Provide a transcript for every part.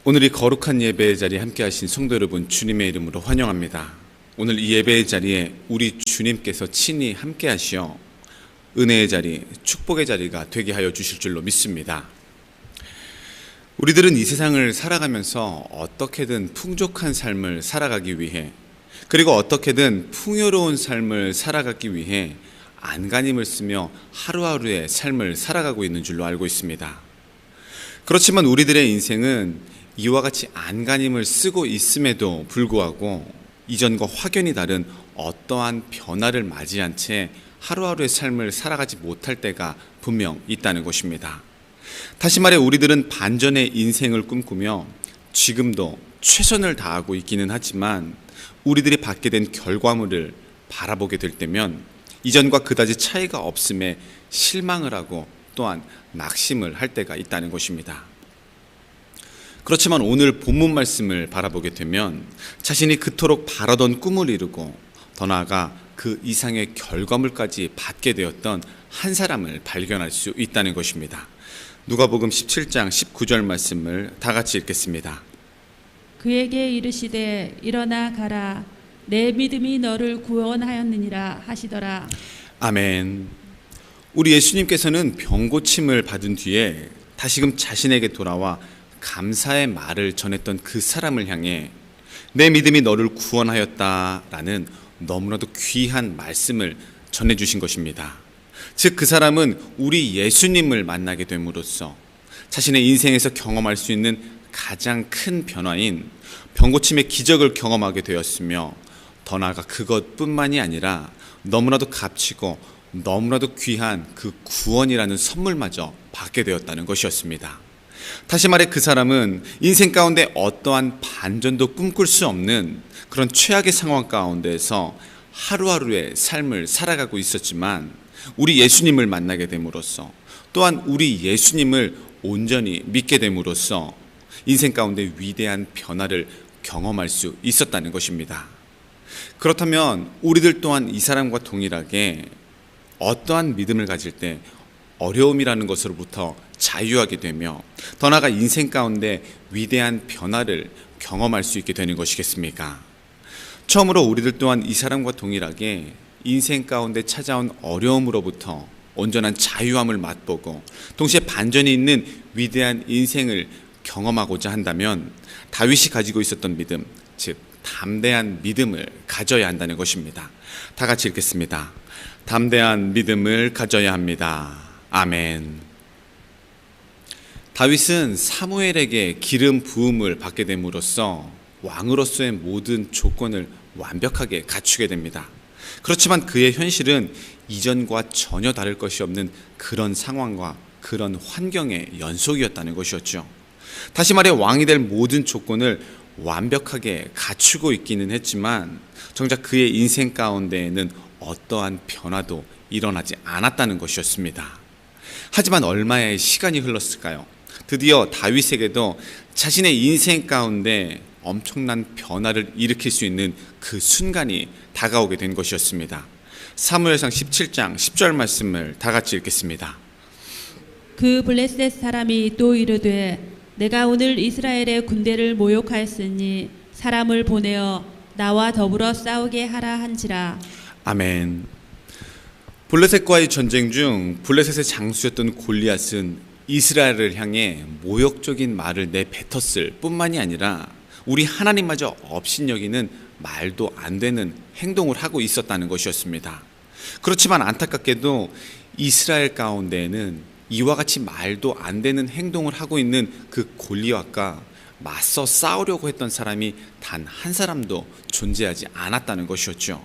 오늘 이 거룩한 예배의 자리에 함께 하신 성도 여러분, 주님의 이름으로 환영합니다. 오늘 이 예배의 자리에 우리 주님께서 친히 함께 하시어 은혜의 자리, 축복의 자리가 되게 하여 주실 줄로 믿습니다. 우리들은 이 세상을 살아가면서 어떻게든 풍족한 삶을 살아가기 위해, 그리고 어떻게든 풍요로운 삶을 살아가기 위해 안간힘을 쓰며 하루하루의 삶을 살아가고 있는 줄로 알고 있습니다. 그렇지만 우리들의 인생은 이와 같이 안간힘을 쓰고 있음에도 불구하고 이전과 확연히 다른 어떠한 변화를 맞이한 채 하루하루의 삶을 살아가지 못할 때가 분명 있다는 것입니다. 다시 말해 우리들은 반전의 인생을 꿈꾸며 지금도 최선을 다하고 있기는 하지만 우리들이 받게 된 결과물을 바라보게 될 때면 이전과 그다지 차이가 없음에 실망을 하고 또한 낙심을 할 때가 있다는 것입니다. 그렇지만 오늘 본문 말씀을 바라보게 되면 자신이 그토록 바라던 꿈을 이루고 더 나아가 그 이상의 결과물까지 받게 되었던 한 사람을 발견할 수 있다는 것입니다. 누가복음 17장 19절 말씀을 다 같이 읽겠습니다. 그에게 이르시되 일어나 가라 내 믿음이 너를 구원하였느니라 하시더라. 아멘. 우리 예수님께서는 병고침을 받은 뒤에 다시금 자신에게 돌아와 감사의 말을 전했던 그 사람을 향해 내 믿음이 너를 구원하였다라는 너무나도 귀한 말씀을 전해주신 것입니다. 즉 그 사람은 우리 예수님을 만나게 됨으로써 자신의 인생에서 경험할 수 있는 가장 큰 변화인 병고침의 기적을 경험하게 되었으며 더 나아가 그것뿐만이 아니라 너무나도 값지고 너무나도 귀한 그 구원이라는 선물마저 받게 되었다는 것이었습니다. 다시 말해 그 사람은 인생 가운데 어떠한 반전도 꿈꿀 수 없는 그런 최악의 상황 가운데서 하루하루의 삶을 살아가고 있었지만 우리 예수님을 만나게 됨으로써 또한 우리 예수님을 온전히 믿게 됨으로써 인생 가운데 위대한 변화를 경험할 수 있었다는 것입니다. 그렇다면 우리들 또한 이 사람과 동일하게 어떠한 믿음을 가질 때 어려움이라는 것으로부터 자유하게 되며 더 나아가 인생 가운데 위대한 변화를 경험할 수 있게 되는 것이겠습니까? 처음으로 우리들 또한 이 사람과 동일하게 인생 가운데 찾아온 어려움으로부터 온전한 자유함을 맛보고 동시에 반전이 있는 위대한 인생을 경험하고자 한다면 다윗이 가지고 있었던 믿음, 즉 담대한 믿음을 가져야 한다는 것입니다. 다 같이 읽겠습니다. 담대한 믿음을 가져야 합니다. 아멘. 다윗은 사무엘에게 기름 부음을 받게 됨으로써 왕으로서의 모든 조건을 완벽하게 갖추게 됩니다. 그렇지만 그의 현실은 이전과 전혀 다를 것이 없는 그런 상황과 그런 환경의 연속이었다는 것이었죠. 다시 말해 왕이 될 모든 조건을 완벽하게 갖추고 있기는 했지만 정작 그의 인생 가운데에는 어떠한 변화도 일어나지 않았다는 것이었습니다. 하지만 얼마의 시간이 흘렀을까요? 드디어 다윗에게도 자신의 인생 가운데 엄청난 변화를 일으킬 수 있는 그 순간이 다가오게 된 것이었습니다. 사무엘상 17장 10절 말씀을 다 같이 읽겠습니다. 그 블레셋 사람이 또 이르되 내가 오늘 이스라엘의 군대를 모욕하였으니 사람을 보내어 나와 더불어 싸우게 하라 한지라. 아멘. 블레셋과의 전쟁 중 블레셋의 장수였던 골리앗은 이스라엘을 향해 모욕적인 말을 내뱉었을 뿐만이 아니라 우리 하나님마저 업신여기는 말도 안 되는 행동을 하고 있었다는 것이었습니다. 그렇지만 안타깝게도 이스라엘 가운데에는 이와 같이 말도 안 되는 행동을 하고 있는 그 골리앗과 맞서 싸우려고 했던 사람이 단 한 사람도 존재하지 않았다는 것이었죠.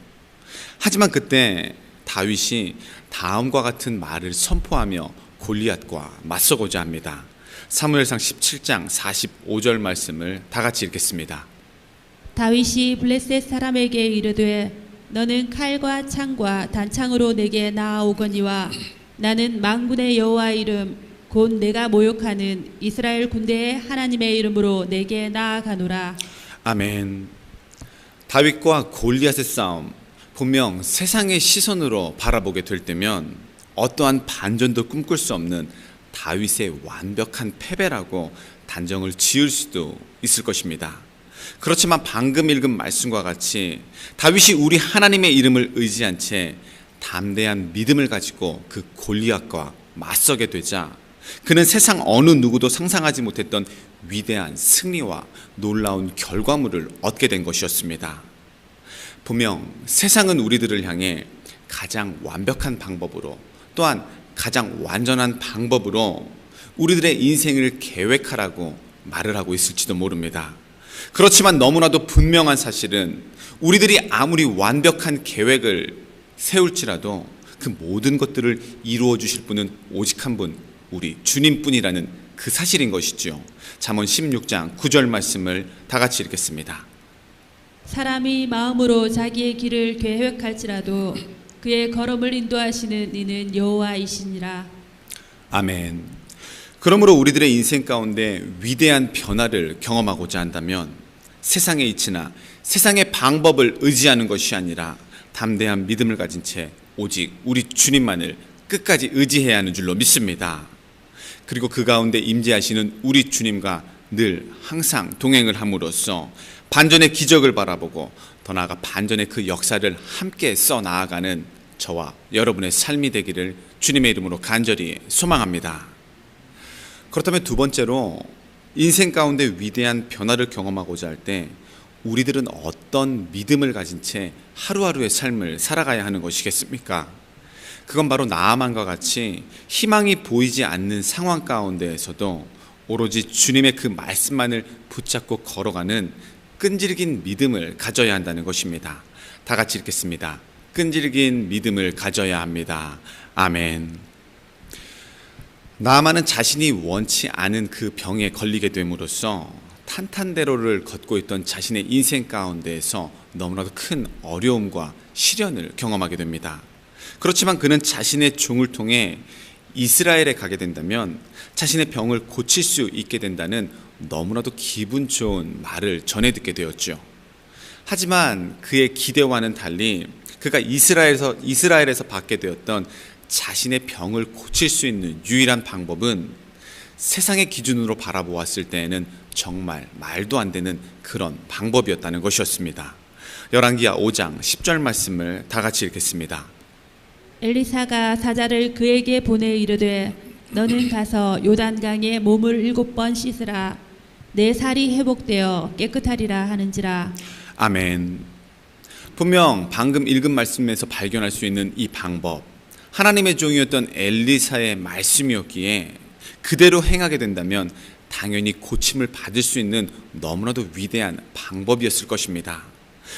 하지만 그때 다윗이 다음과 같은 말을 선포하며 골리앗과 맞서고자 합니다. 사무엘상 17장 45절 말씀을 다 같이 읽겠습니다. 다윗이 블레셋 사람에게 이르되 너는 칼과 창과 단창으로 내게 나아오거니와 나는 만군의 여호와 이름 곧 내가 모욕하는 이스라엘 군대의 하나님의 이름으로 내게 나아가노라. 아멘. 다윗과 골리앗의 싸움, 분명 세상의 시선으로 바라보게 될 때면 어떠한 반전도 꿈꿀 수 없는 다윗의 완벽한 패배라고 단정을 지을 수도 있을 것입니다. 그렇지만 방금 읽은 말씀과 같이 다윗이 우리 하나님의 이름을 의지한 채 담대한 믿음을 가지고 그 골리앗과 맞서게 되자 그는 세상 어느 누구도 상상하지 못했던 위대한 승리와 놀라운 결과물을 얻게 된 것이었습니다. 분명 세상은 우리들을 향해 가장 완벽한 방법으로 또한 가장 완전한 방법으로 우리들의 인생을 계획하라고 말을 하고 있을지도 모릅니다. 그렇지만 너무나도 분명한 사실은 우리들이 아무리 완벽한 계획을 세울지라도 그 모든 것들을 이루어 주실 분은 오직 한 분, 우리 주님뿐이라는 그 사실인 것이죠. 잠언 16장 9절 말씀을 다 같이 읽겠습니다. 사람이 마음으로 자기의 길을 계획할지라도 그의 걸음을 인도하시는 이는 여호와이시니라. 아멘. 그러므로 우리들의 인생 가운데 위대한 변화를 경험하고자 한다면 세상의 이치나 세상의 방법을 의지하는 것이 아니라 담대한 믿음을 가진 채 오직 우리 주님만을 끝까지 의지해야 하는 줄로 믿습니다. 그리고 그 가운데 임재하시는 우리 주님과 늘 항상 동행을 함으로써 반전의 기적을 바라보고 더 나아가 반전의 그 역사를 함께 써나가는 저와 여러분의 삶이 되기를 주님의 이름으로 간절히 소망합니다. 그렇다면 두 번째로 인생 가운데 위대한 변화를 경험하고자 할 때 우리들은 어떤 믿음을 가진 채 하루하루의 삶을 살아가야 하는 것이겠습니까? 그건 바로 나아만과 같이 희망이 보이지 않는 상황 가운데에서도 오로지 주님의 그 말씀만을 붙잡고 걸어가는 끈질긴 믿음을 가져야 한다는 것입니다. 다 같이 읽겠습니다. 끈질긴 믿음을 가져야 합니다. 아멘. 나아만은 자신이 원치 않은 그 병에 걸리게 됨으로써 탄탄대로를 걷고 있던 자신의 인생 가운데에서 너무나도 큰 어려움과 시련을 경험하게 됩니다. 그렇지만 그는 자신의 종을 통해 이스라엘에 가게 된다면 자신의 병을 고칠 수 있게 된다는 너무나도 기분 좋은 말을 전해 듣게 되었죠. 하지만 그의 기대와는 달리 그가 이스라엘에서 받게 되었던 자신의 병을 고칠 수 있는 유일한 방법은 세상의 기준으로 바라보았을 때에는 정말 말도 안 되는 그런 방법이었다는 것이었습니다. 열왕기하 5장 10절 말씀을 다 같이 읽겠습니다. 엘리사가 사자를 그에게 보내 이르되 너는 가서 요단강에 몸을 7번 씻으라. 내 살이 회복되어 깨끗하리라 하는지라. 아멘. 분명 방금 읽은 말씀에서 발견할 수 있는 이 방법, 하나님의 종이었던 엘리사의 말씀이었기에 그대로 행하게 된다면 당연히 고침을 받을 수 있는 너무나도 위대한 방법이었을 것입니다.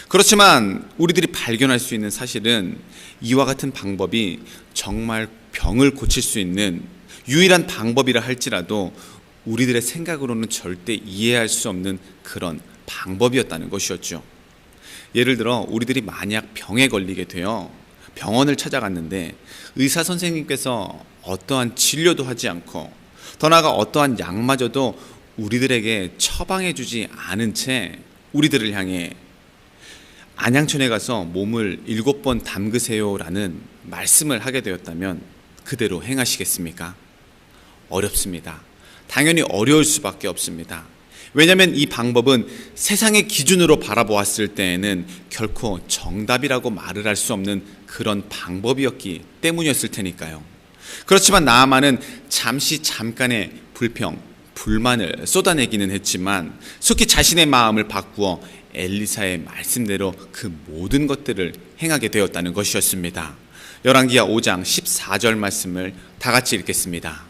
그렇지만 우리들이 발견할 수 있는 사실은 이와 같은 방법이 정말 병을 고칠 수 있는 유일한 방법이라 할지라도 우리들의 생각으로는 절대 이해할 수 없는 그런 방법이었다는 것이었죠. 예를 들어 우리들이 만약 병에 걸리게 되어 병원을 찾아갔는데 의사 선생님께서 어떠한 진료도 하지 않고 더 나아가 어떠한 약마저도 우리들에게 처방해 주지 않은 채 우리들을 향해 안양천에 가서 몸을 7번 담그세요라는 말씀을 하게 되었다면 그대로 행하시겠습니까? 어렵습니다. 당연히 어려울 수밖에 없습니다. 왜냐하면 이 방법은 세상의 기준으로 바라보았을 때에는 결코 정답이라고 말을 할 수 없는 그런 방법이었기 때문이었을 테니까요. 그렇지만 나아만은 잠깐의 불평, 불만을 쏟아내기는 했지만 속히 자신의 마음을 바꾸어 엘리사의 말씀대로 그 모든 것들을 행하게 되었다는 것이었습니다. 열왕기하 5장 14절 말씀을 다 같이 읽겠습니다.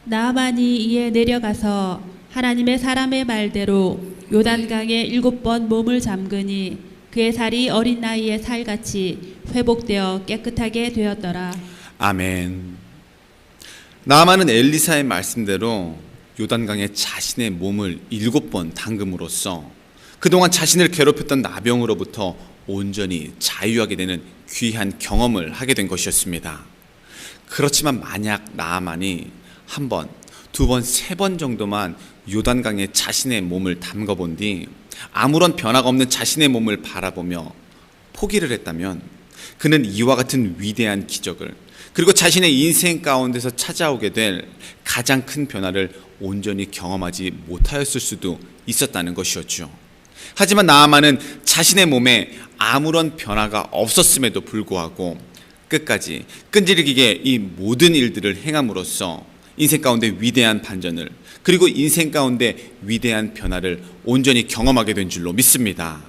나아만이 이에 내려가서 하나님의 사람의 말대로 요단강에 7번 몸을 잠그니 그의 살이 어린 나이의 살같이 회복되어 깨끗하게 되었더라. 아멘. 나아만은 엘리사의 말씀대로 요단강에 자신의 몸을 7번 담금으로써 그동안 자신을 괴롭혔던 나병으로부터 온전히 자유하게 되는 귀한 경험을 하게 된 것이었습니다. 그렇지만 만약 나아만이 한 번, 두 번, 3번 정도만 요단강에 자신의 몸을 담가본 뒤 아무런 변화가 없는 자신의 몸을 바라보며 포기를 했다면 그는 이와 같은 위대한 기적을, 그리고 자신의 인생 가운데서 찾아오게 될 가장 큰 변화를 온전히 경험하지 못하였을 수도 있었다는 것이었죠. 하지만 나아만은 자신의 몸에 아무런 변화가 없었음에도 불구하고 끝까지 끈질기게 이 모든 일들을 행함으로써 인생 가운데 위대한 반전을, 그리고 인생 가운데 위대한 변화를 온전히 경험하게 된 줄로 믿습니다.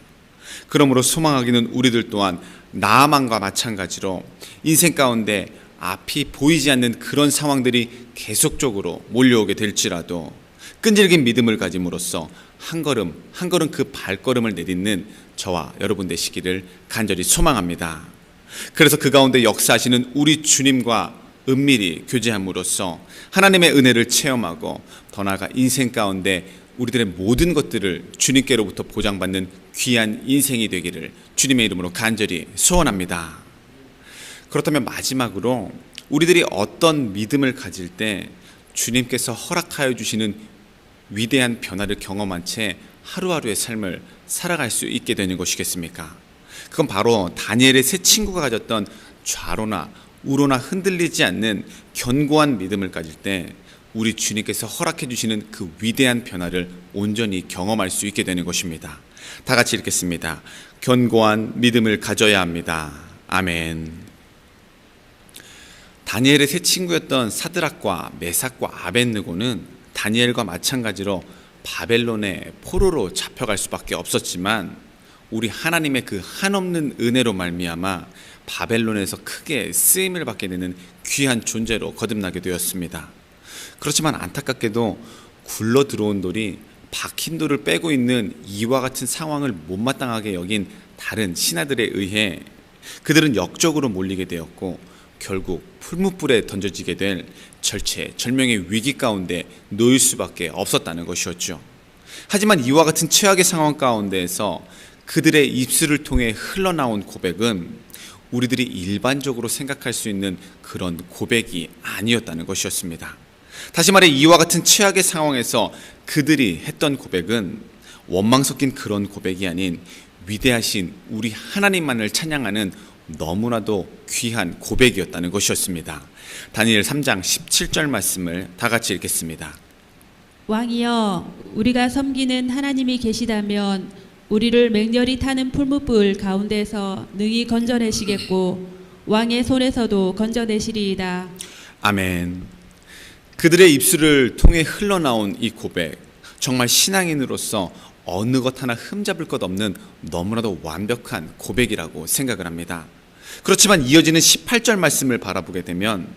그러므로 소망하기는 우리들 또한 나아만과 마찬가지로 인생 가운데 앞이 보이지 않는 그런 상황들이 계속적으로 몰려오게 될지라도 끈질긴 믿음을 가짐으로써 한 걸음 한 걸음 그 발걸음을 내딛는 저와 여러분 되시기를 간절히 소망합니다. 그래서 그 가운데 역사하시는 우리 주님과 은밀히 교제함으로써 하나님의 은혜를 체험하고 더 나아가 인생 가운데 우리들의 모든 것들을 주님께로부터 보장받는 귀한 인생이 되기를 주님의 이름으로 간절히 소원합니다. 그렇다면 마지막으로 우리들이 어떤 믿음을 가질 때 주님께서 허락하여 주시는 위대한 변화를 경험한 채 하루하루의 삶을 살아갈 수 있게 되는 것이겠습니까? 그건 바로 다니엘의 세 친구가 가졌던 좌로나 우로나 흔들리지 않는 견고한 믿음을 가질 때 우리 주님께서 허락해 주시는 그 위대한 변화를 온전히 경험할 수 있게 되는 것입니다. 다 같이 읽겠습니다. 견고한 믿음을 가져야 합니다. 아멘. 다니엘의 세 친구였던 사드락과 메삭과 아벳느고는 다니엘과 마찬가지로 바벨론의 포로로 잡혀갈 수밖에 없었지만 우리 하나님의 그 한없는 은혜로 말미암아 바벨론에서 크게 쓰임을 받게 되는 귀한 존재로 거듭나게 되었습니다. 그렇지만 안타깝게도 굴러 들어온 돌이 박힌 돌을 빼고 있는 이와 같은 상황을 못마땅하게 여긴 다른 신하들에 의해 그들은 역적으로 몰리게 되었고 결국 풀무불에 던져지게 될 절체절명의 위기 가운데 놓일 수밖에 없었다는 것이었죠. 하지만 이와 같은 최악의 상황 가운데에서 그들의 입술을 통해 흘러나온 고백은 우리들이 일반적으로 생각할 수 있는 그런 고백이 아니었다는 것이었습니다. 다시 말해 이와 같은 최악의 상황에서 그들이 했던 고백은 원망 섞인 그런 고백이 아닌 위대하신 우리 하나님만을 찬양하는 너무나도 귀한 고백이었다는 것이었습니다. 다니엘 3장 17절 말씀을 다 같이 읽겠습니다. 왕이여, 우리가 섬기는 하나님이 계시다면 우리를 맹렬히 타는 풀무불 가운데서 능히 건져내시겠고 왕의 손에서도 건져내시리이다. 아멘. 그들의 입술을 통해 흘러나온 이 고백, 정말 신앙인으로서 어느 것 하나 흠잡을 것 없는 너무나도 완벽한 고백이라고 생각을 합니다. 그렇지만 이어지는 18절 말씀을 바라보게 되면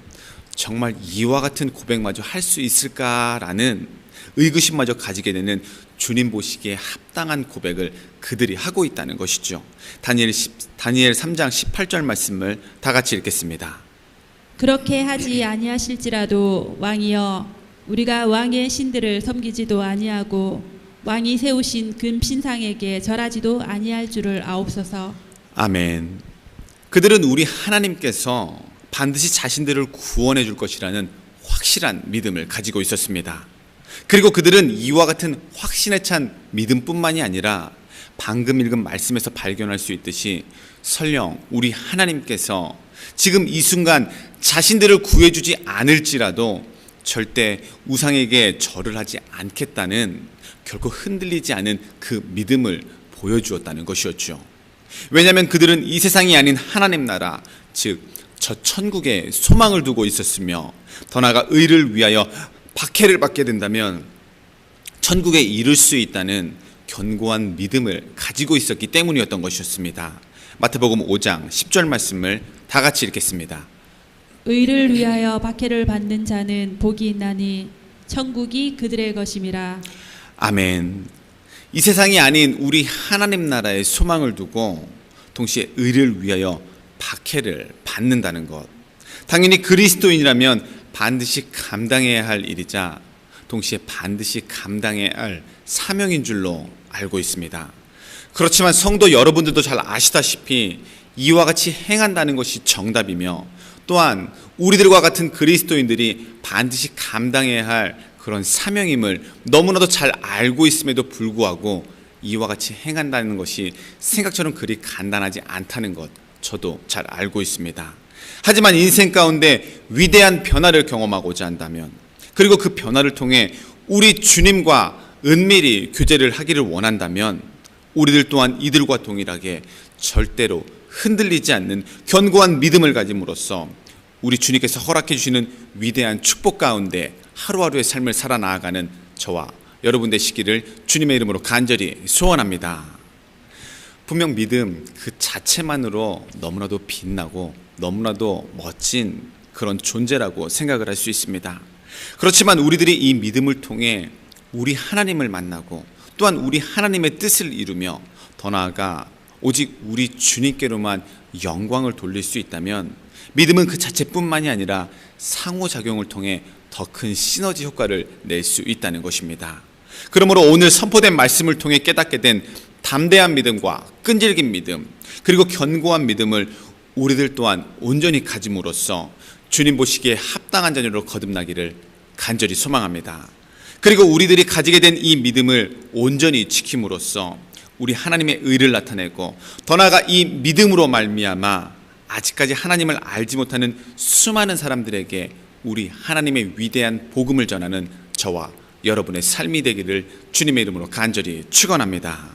정말 이와 같은 고백마저 할 수 있을까라는 의구심마저 가지게 되는 주님 보시기에 합당한 고백을 그들이 하고 있다는 것이죠. 다니엘 3장 18절 말씀을 다 같이 읽겠습니다. 그렇게 하지 아니하실지라도 왕이여, 우리가 왕의 신들을 섬기지도 아니하고 왕이 세우신 금 신상에게 절하지도 아니할 줄을 아옵소서. 아멘. 그들은 우리 하나님께서 반드시 자신들을 구원해 줄 것이라는 확실한 믿음을 가지고 있었습니다. 그리고 그들은 이와 같은 확신에 찬 믿음뿐만이 아니라 방금 읽은 말씀에서 발견할 수 있듯이 설령 우리 하나님께서 지금 이 순간 자신들을 구해주지 않을지라도 절대 우상에게 절을 하지 않겠다는 결코 흔들리지 않은 그 믿음을 보여주었다는 것이었죠. 왜냐하면 그들은 이 세상이 아닌 하나님 나라, 즉 저 천국에 소망을 두고 있었으며 더 나아가 의를 위하여 박해를 받게 된다면 천국에 이를 수 있다는 견고한 믿음을 가지고 있었기 때문이었던 것이었습니다. 마태복음 5장 10절 말씀을 다 같이 읽겠습니다. 의를 위하여 박해를 받는 자는 복이 있나니 천국이 그들의 것임이라. 아멘. 이 세상이 아닌 우리 하나님 나라에 소망을 두고 동시에 의를 위하여 박해를 받는다는 것, 당연히 그리스도인이라면 반드시 감당해야 할 일이자 동시에 반드시 감당해야 할 사명인 줄로 알고 있습니다. 그렇지만 성도 여러분들도 잘 아시다시피 이와 같이 행한다는 것이 정답이며 또한 우리들과 같은 그리스도인들이 반드시 감당해야 할 그런 사명임을 너무나도 잘 알고 있음에도 불구하고 이와 같이 행한다는 것이 생각처럼 그리 간단하지 않다는 것 저도 잘 알고 있습니다. 하지만 인생 가운데 위대한 변화를 경험하고자 한다면, 그리고 그 변화를 통해 우리 주님과 은밀히 교제를 하기를 원한다면, 우리들 또한 이들과 동일하게 절대로 흔들리지 않는 견고한 믿음을 가짐으로써 우리 주님께서 허락해 주시는 위대한 축복 가운데 하루하루의 삶을 살아나가는 저와 여러분 되시기를 주님의 이름으로 간절히 소원합니다. 분명 믿음 그 자체만으로 너무나도 빛나고 너무나도 멋진 그런 존재라고 생각을 할 수 있습니다. 그렇지만 우리들이 이 믿음을 통해 우리 하나님을 만나고 또한 우리 하나님의 뜻을 이루며 더 나아가 오직 우리 주님께로만 영광을 돌릴 수 있다면, 믿음은 그 자체뿐만이 아니라 상호작용을 통해 더 큰 시너지 효과를 낼 수 있다는 것입니다. 그러므로 오늘 선포된 말씀을 통해 깨닫게 된 담대한 믿음과 끈질긴 믿음, 그리고 견고한 믿음을 우리들 또한 온전히 가짐으로써 주님 보시기에 합당한 자녀로 거듭나기를 간절히 소망합니다. 그리고 우리들이 가지게 된 이 믿음을 온전히 지킴으로써 우리 하나님의 의를 나타내고 더 나아가 이 믿음으로 말미암아 아직까지 하나님을 알지 못하는 수많은 사람들에게 우리 하나님의 위대한 복음을 전하는 저와 여러분의 삶이 되기를 주님의 이름으로 간절히 축원합니다.